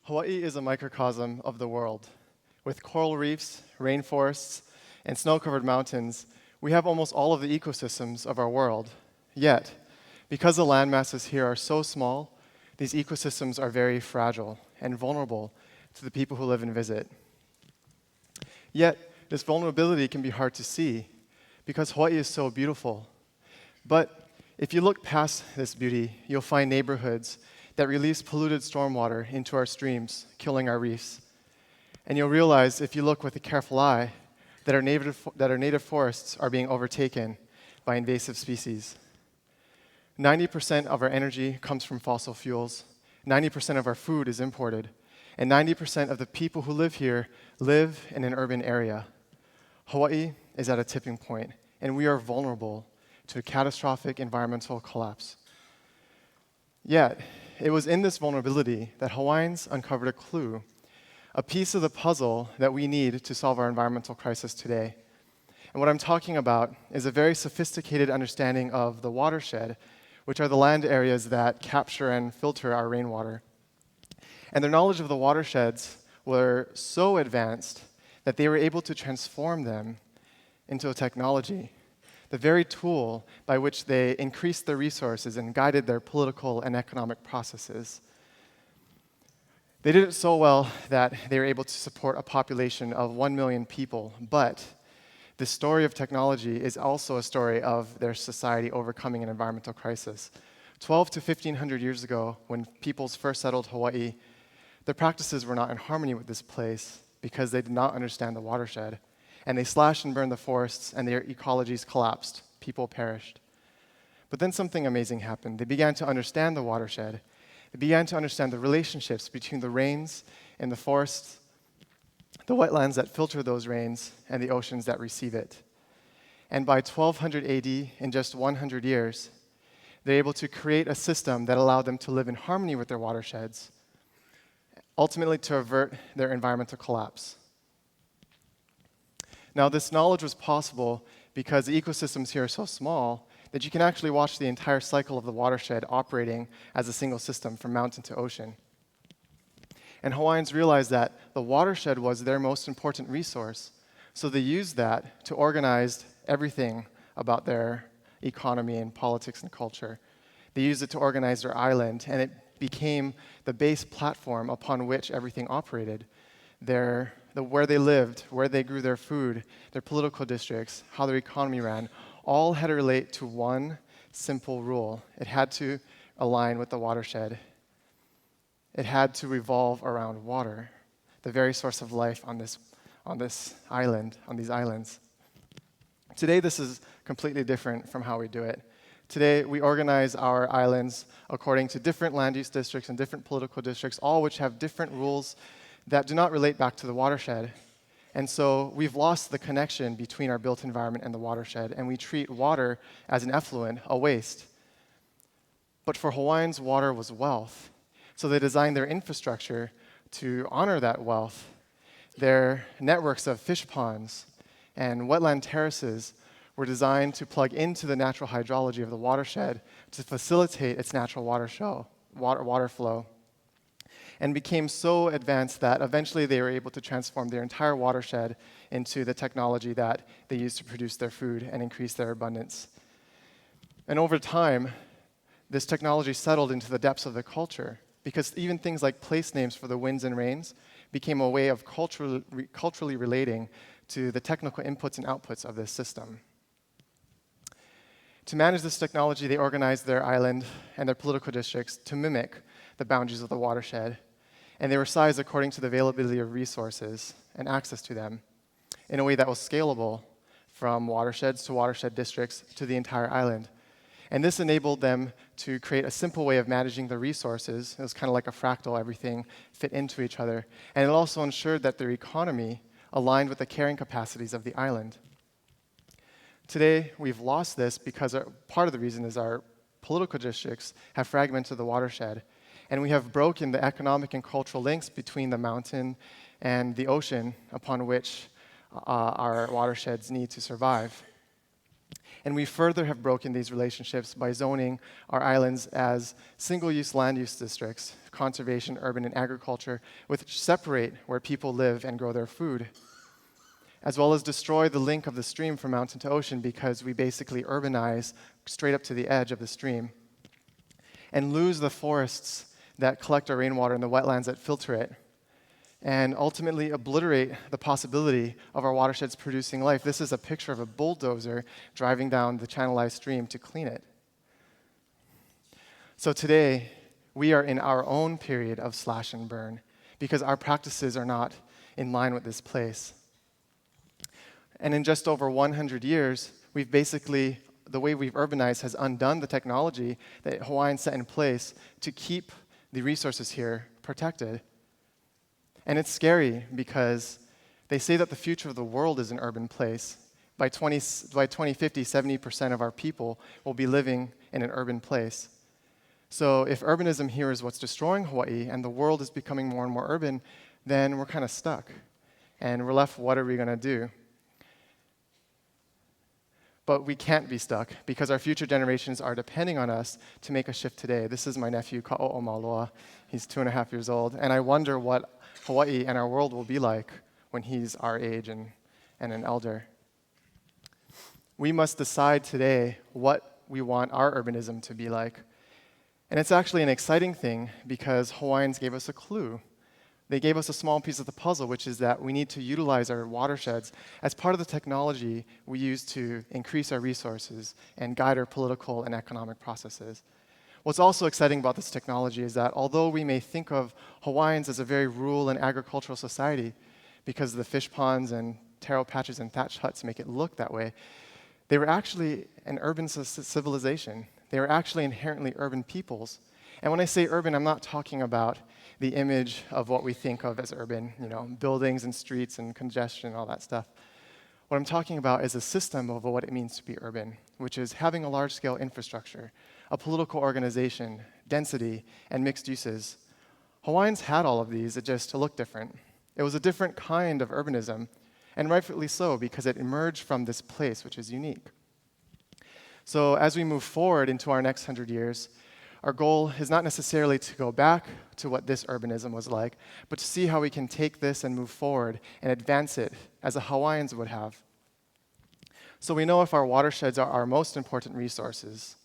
Hawaii is a microcosm of the world. With coral reefs, rainforests, and snow-covered mountains, we have almost all of the ecosystems of our world. Yet, because the land masses here are so small, these ecosystems are very fragile and vulnerable to the people who live and visit. Yet, this vulnerability can be hard to see because Hawaii is so beautiful. But if you look past this beauty, you'll find neighborhoods that release polluted stormwater into our streams, killing our reefs. And you'll realize, if you look with a careful eye, that our native forests are being overtaken by invasive species. 90% of our energy comes from fossil fuels, 90% of our food is imported, and 90% of the people who live here live in an urban area. Hawaii is at a tipping point, and we are vulnerable to a catastrophic environmental collapse. Yet, it was in this vulnerability that Hawaiians uncovered a clue, a piece of the puzzle that we need to solve our environmental crisis today. And what I'm talking about is a very sophisticated understanding of the watershed, which are the land areas that capture and filter our rainwater. And their knowledge of the watersheds were so advanced that they were able to transform them into a technology, the very tool by which they increased their resources and guided their political and economic processes. They did it so well that they were able to support a population of 1 million people, but the story of technology is also a story of their society overcoming an environmental crisis. 12 to 1,500 years ago, when peoples first settled Hawaii, their practices were not in harmony with this place because they did not understand the watershed. And they slashed and burned the forests, and their ecologies collapsed. People perished. But then something amazing happened. They began to understand the watershed. They began to understand the relationships between the rains and the forests, the wetlands that filter those rains, and the oceans that receive it. And by 1200 AD, in just 100 years, they're able to create a system that allowed them to live in harmony with their watersheds, ultimately to avert their environmental collapse. Now, this knowledge was possible because the ecosystems here are so small that you can actually watch the entire cycle of the watershed operating as a single system from mountain to ocean. And Hawaiians realized that the watershed was their most important resource, so they used that to organize everything about their economy and politics and culture. They used it to organize their island, and it became the base platform upon which everything operated. Where they lived, where they grew their food, their political districts, how their economy ran, all had to relate to one simple rule. It had to align with the watershed. It had to revolve around water, the very source of life on this island, on these islands. Today, this is completely different from how we do it. Today, we organize our islands according to different land use districts and different political districts, all which have different rules that do not relate back to the watershed. And so we've lost the connection between our built environment and the watershed, and we treat water as an effluent, a waste. But for Hawaiians, water was wealth. So they designed their infrastructure to honor that wealth. Their networks of fish ponds and wetland terraces were designed to plug into the natural hydrology of the watershed to facilitate its natural water flow, and became so advanced that eventually they were able to transform their entire watershed into the technology that they used to produce their food and increase their abundance. And over time, this technology settled into the depths of the culture, because even things like place names for the winds and rains became a way of culturally relating to the technical inputs and outputs of this system. To manage this technology, they organized their island and their political districts to mimic the boundaries of the watershed, and they were sized according to the availability of resources and access to them in a way that was scalable from watersheds to watershed districts to the entire island. And this enabled them to create a simple way of managing the resources. It was kind of like a fractal, everything fit into each other. And it also ensured that their economy aligned with the carrying capacities of the island. Today, we've lost this because part of the reason is our political districts have fragmented the watershed, and we have broken the economic and cultural links between the mountain and the ocean upon which our watersheds need to survive. And we further have broken these relationships by zoning our islands as single-use land use districts, conservation, urban, and agriculture, which separate where people live and grow their food, as well as destroy the link of the stream from mountain to ocean because we basically urbanize straight up to the edge of the stream, and lose the forests that collect our rainwater and the wetlands that filter it, and ultimately obliterate the possibility of our watersheds producing life. This is a picture of a bulldozer driving down the channelized stream to clean it. So today, we are in our own period of slash and burn because our practices are not in line with this place. And in just over 100 years, we've basically, the way we've urbanized has undone the technology that Hawaiians set in place to keep the resources here protected. And it's scary because they say that the future of the world is an urban place. By 2050, 70% of our people will be living in an urban place. So if urbanism here is what's destroying Hawaii and the world is becoming more and more urban, then we're kind of stuck. And we're left, what are we going to do? But we can't be stuck because our future generations are depending on us to make a shift today. This is my nephew, Ka'o'o Maloa. He's 2.5 years old. And I wonder what Hawaii and our world will be like when he's our age and an elder. We must decide today what we want our urbanism to be like. And it's actually an exciting thing because Hawaiians gave us a clue. They gave us a small piece of the puzzle, which is that we need to utilize our watersheds as part of the technology we use to increase our resources and guide our political and economic processes. What's also exciting about this technology is that although we may think of Hawaiians as a very rural and agricultural society because the fish ponds and taro patches and thatched huts make it look that way, they were actually an urban civilization. They were actually inherently urban peoples. And when I say urban, I'm not talking about the image of what we think of as urban, buildings and streets and congestion and all that stuff. What I'm talking about is a system of what it means to be urban, which is having a large-scale infrastructure, a political organization, density, and mixed uses. Hawaiians had all of these, it just looked different. It was a different kind of urbanism, and rightfully so, because it emerged from this place, which is unique. So as we move forward into our next 100 years, our goal is not necessarily to go back to what this urbanism was like, but to see how we can take this and move forward and advance it as the Hawaiians would have. So we know if our watersheds are our most important resources,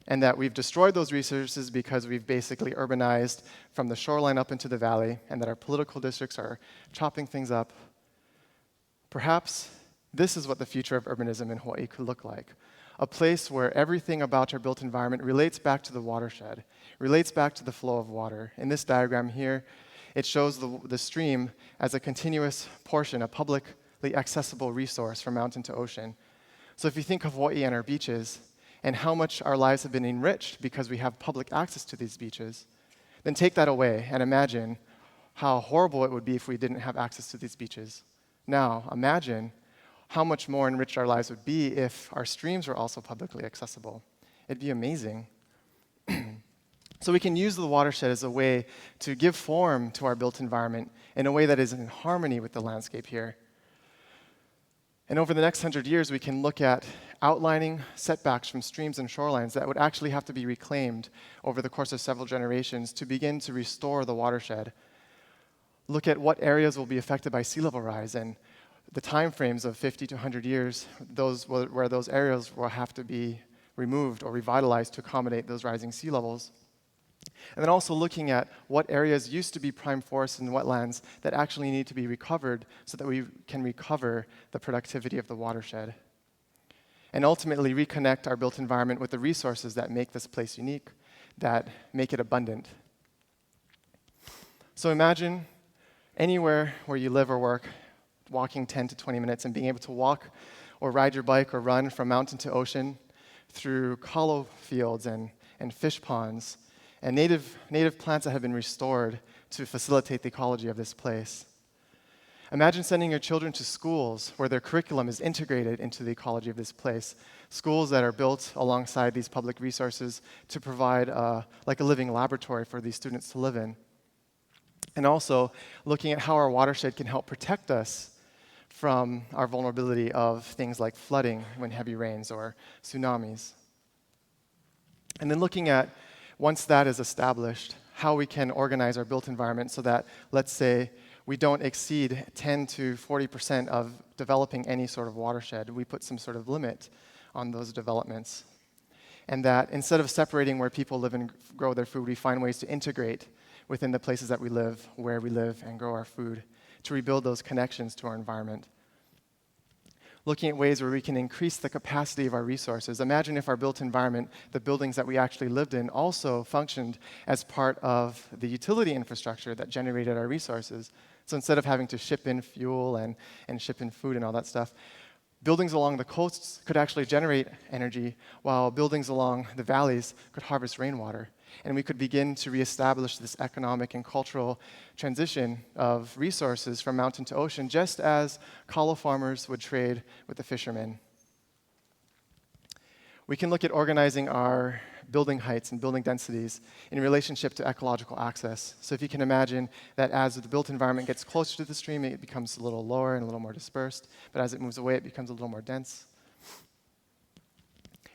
and that we've destroyed those resources because we've basically urbanized from the shoreline up into the valley, and that our political districts are chopping things up, perhaps this is what the future of urbanism in Hawaii could look like. A place where everything about our built environment relates back to the watershed, relates back to the flow of water. In this diagram here, it shows the stream as a continuous portion, a publicly accessible resource from mountain to ocean. So if you think of Hawaii and our beaches, and how much our lives have been enriched because we have public access to these beaches, then take that away and imagine how horrible it would be if we didn't have access to these beaches. Now, imagine how much more enriched our lives would be if our streams were also publicly accessible. It'd be amazing. So we can use the watershed as a way to give form to our built environment in a way that is in harmony with the landscape here. And over the next 100 years, we can look at outlining setbacks from streams and shorelines that would actually have to be reclaimed over the course of several generations to begin to restore the watershed. Look at what areas will be affected by sea level rise and the time frames of 50 to 100 years, where those areas will have to be removed or revitalized to accommodate those rising sea levels. And then also looking at what areas used to be prime forests and wetlands that actually need to be recovered so that we can recover the productivity of the watershed. And ultimately reconnect our built environment with the resources that make this place unique, that make it abundant. So imagine anywhere where you live or work, walking 10 to 20 minutes and being able to walk or ride your bike or run from mountain to ocean through kalo fields and fish ponds and native plants that have been restored to facilitate the ecology of this place. Imagine sending your children to schools where their curriculum is integrated into the ecology of this place, schools that are built alongside these public resources to provide like a living laboratory for these students to live in. And also looking at how our watershed can help protect us from our vulnerability of things like flooding when heavy rains or tsunamis. And then looking at, once that is established, how we can organize our built environment so that, let's say, we don't exceed 10 to 40% of developing any sort of watershed. We put some sort of limit on those developments. And that instead of separating where people live and grow their food, we find ways to integrate within the places that we live, where we live and grow our food, to rebuild those connections to our environment. Looking at ways where we can increase the capacity of our resources. Imagine if our built environment, the buildings that we actually lived in, also functioned as part of the utility infrastructure that generated our resources. So instead of having to ship in fuel and ship in food and all that stuff, buildings along the coasts could actually generate energy, while buildings along the valleys could harvest rainwater. And we could begin to reestablish this economic and cultural transition of resources from mountain to ocean, just as kalo farmers would trade with the fishermen. We can look at organizing our building heights and building densities in relationship to ecological access. So if you can imagine that as the built environment gets closer to the stream, it becomes a little lower and a little more dispersed, but as it moves away, it becomes a little more dense.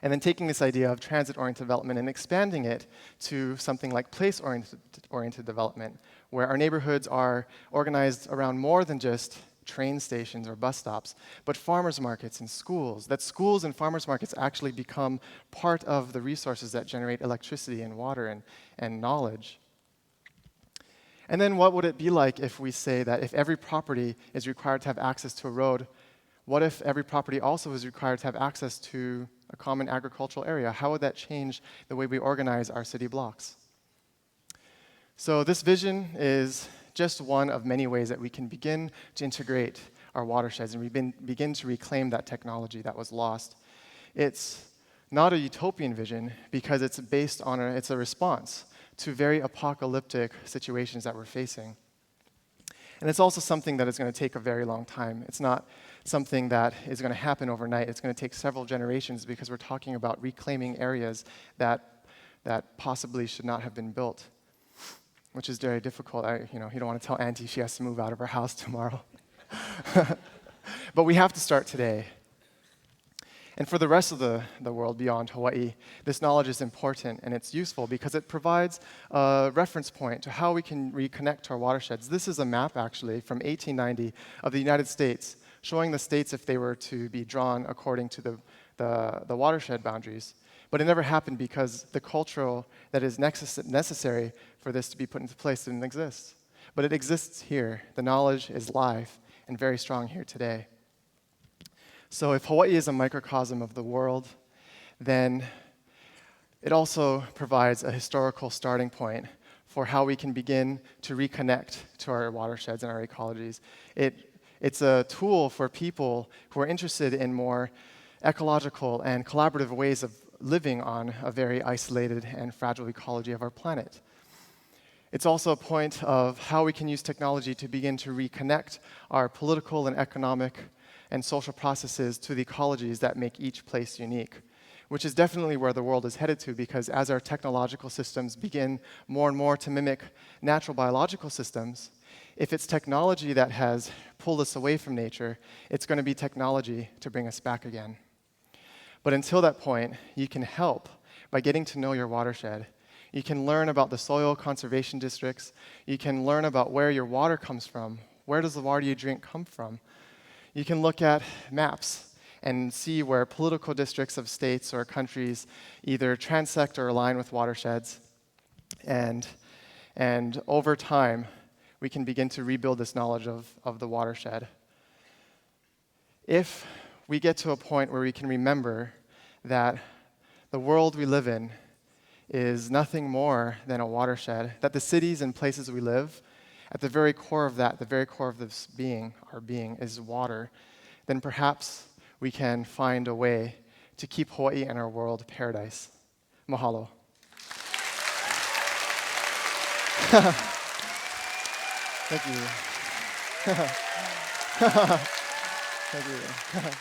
And then taking this idea of transit-oriented development and expanding it to something like place-oriented development, where our neighborhoods are organized around more than just train stations or bus stops, but farmers markets and schools, that schools and farmers markets actually become part of the resources that generate electricity and water and knowledge. And then what would it be like if we say that if every property is required to have access to a road, what if every property also is required to have access to a common agricultural area? How would that change the way we organize our city blocks? So this vision is just one of many ways that we can begin to integrate our watersheds and begin to reclaim that technology that was lost. It's not a utopian vision because it's based on it's a response to very apocalyptic situations that we're facing. And it's also something that is going to take a very long time. It's not something that is going to happen overnight. It's going to take several generations because we're talking about reclaiming areas that possibly should not have been built, which is very difficult. You don't want to tell Auntie she has to move out of her house tomorrow. But we have to start today. And for the rest of the world beyond Hawaii, this knowledge is important and it's useful because it provides a reference point to how we can reconnect to our watersheds. This is a map, actually, from 1890 of the United States, showing the states if they were to be drawn according to the watershed boundaries. But it never happened because the cultural that is necessary for this to be put into place didn't exist. But it exists here. The knowledge is live and very strong here today. So if Hawaii is a microcosm of the world, then it also provides a historical starting point for how we can begin to reconnect to our watersheds and our ecologies. It's a tool for people who are interested in more ecological and collaborative ways of living on a very isolated and fragile ecology of our planet. It's also a point of how we can use technology to begin to reconnect our political and economic and social processes to the ecologies that make each place unique, which is definitely where the world is headed to, because as our technological systems begin more and more to mimic natural biological systems, if it's technology that has pulled us away from nature, it's going to be technology to bring us back again. But until that point, you can help by getting to know your watershed. You can learn about the soil conservation districts. You can learn about where your water comes from. Where does the water you drink come from? You can look at maps and see where political districts of states or countries either transect or align with watersheds. And over time, we can begin to rebuild this knowledge of the watershed. If we get to a point where we can remember that the world we live in is nothing more than a watershed, that the cities and places we live, at the very core of that, the very core of this being, our being, is water, then perhaps we can find a way to keep Hawaii and our world paradise. Mahalo. Thank you. Thank you.